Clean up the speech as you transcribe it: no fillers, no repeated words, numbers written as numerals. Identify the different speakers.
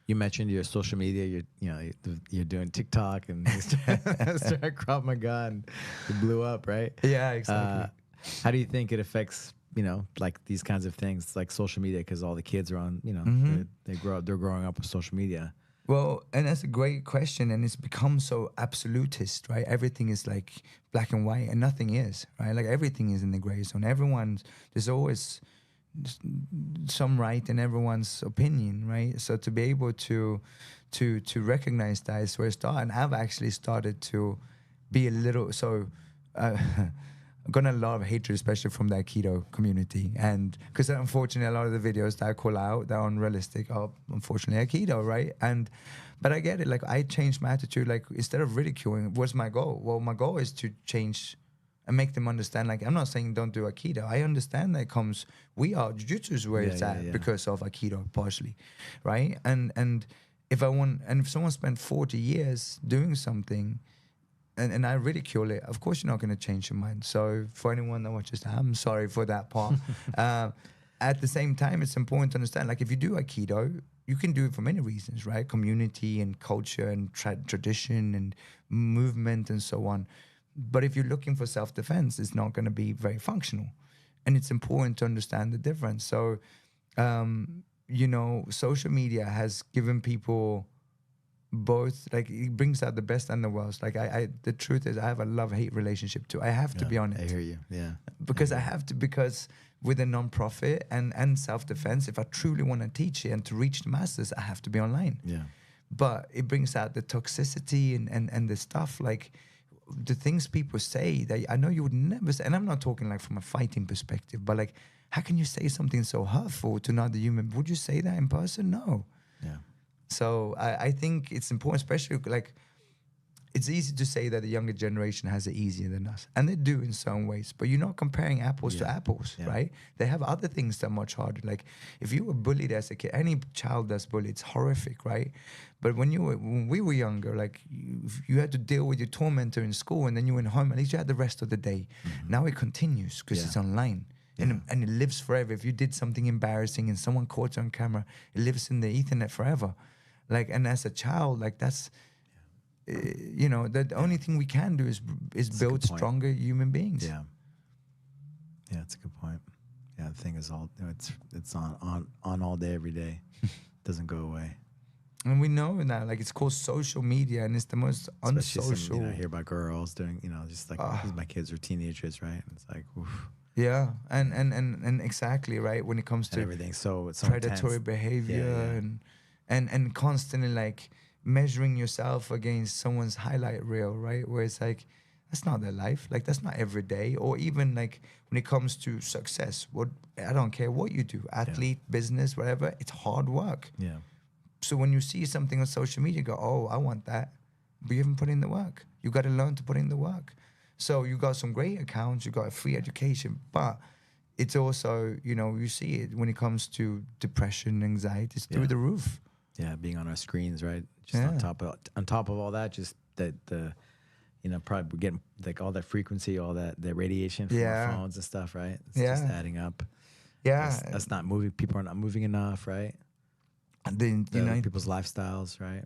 Speaker 1: You mentioned your social media. You're doing TikTok and you start Krav Maga and you blew up, right?
Speaker 2: Yeah, exactly.
Speaker 1: How do you think it affects like these kinds of things, like social media? Because all the kids are on, they're growing up with social media.
Speaker 2: Well, and that's a great question, and it's become so absolutist, right? Everything is like black and white, and nothing is, right? Like everything is in the gray zone. There's always some right in everyone's opinion, right? So to be able to recognize that is where it started, and I've actually started to be a little so. I've gotten a lot of hatred, especially from the Aikido community, and because unfortunately a lot of the videos that I call out that are unrealistic are unfortunately Aikido, right? But I get it. Like I changed my attitude. Like instead of ridiculing, what's my goal? Well, my goal is to change and make them understand. Like I'm not saying don't do Aikido. I understand that Jiu-Jitsu is where it's at because of Aikido partially, right? And if someone spent 40 years doing something. And I ridicule it, of course you're not going to change your mind. So for anyone that watches that, I'm sorry for that part. At the same time, it's important to understand, like if you do Aikido, you can do it for many reasons, right? Community and culture and tradition and movement and so on. But if you're looking for self-defense, it's not going to be very functional. And it's important to understand the difference. So, social media has given people both, like it brings out the best and the worst. Like the truth is I have a love-hate relationship too. I have to be honest.
Speaker 1: I hear you. Yeah.
Speaker 2: Because I have to, because with a non-profit and self-defense, if I truly want to teach it and to reach the masses, I have to be online.
Speaker 1: Yeah.
Speaker 2: But it brings out the toxicity and the stuff, like the things people say that I know you would never say. And I'm not talking like from a fighting perspective, but like, how can you say something so hurtful to another human? Would you say that in person? No.
Speaker 1: Yeah.
Speaker 2: So I think it's important, especially like it's easy to say that the younger generation has it easier than us. And they do in some ways, but you're not comparing apples to apples, right? They have other things that are much harder. Like if you were bullied as a kid, any child that's bullied, it's horrific, right? But when we were younger, like you had to deal with your tormentor in school and then you went home, at least you had the rest of the day. Mm-hmm. Now it continues because it's online. And it lives forever. If you did something embarrassing and someone caught you on camera, it lives in the Ethernet forever. Like, and as a child, like that's, the only thing we can do is build stronger human beings.
Speaker 1: Yeah. Yeah, that's a good point. Yeah, the thing is it's on all day, every day. Doesn't go away.
Speaker 2: And we know now, like it's called social media, and it's the most unsocial.
Speaker 1: I hear about girls doing, just like my kids are teenagers, right? It's like, oof.
Speaker 2: Yeah, and exactly right when it comes to
Speaker 1: everything. So it's
Speaker 2: predatory behavior and constantly like measuring yourself against someone's highlight reel, right? Where it's like that's not their life, like that's not every day. Or even like when it comes to success, I don't care what you do, athlete, business, whatever, it's hard work.
Speaker 1: Yeah.
Speaker 2: So when you see something on social media, you go, oh, I want that, but you haven't put in the work. You got to learn to put in the work. So you got some great accounts, you got a free education, but it's also, you see it when it comes to depression, anxiety, it's through the roof.
Speaker 1: Yeah, being on our screens, right? Just on top of all that, just that probably we're getting like all that frequency, all that radiation from our phones and stuff, right? It's just adding up.
Speaker 2: Yeah,
Speaker 1: that's not moving. People are not moving enough, right?
Speaker 2: And then
Speaker 1: people's lifestyles, right?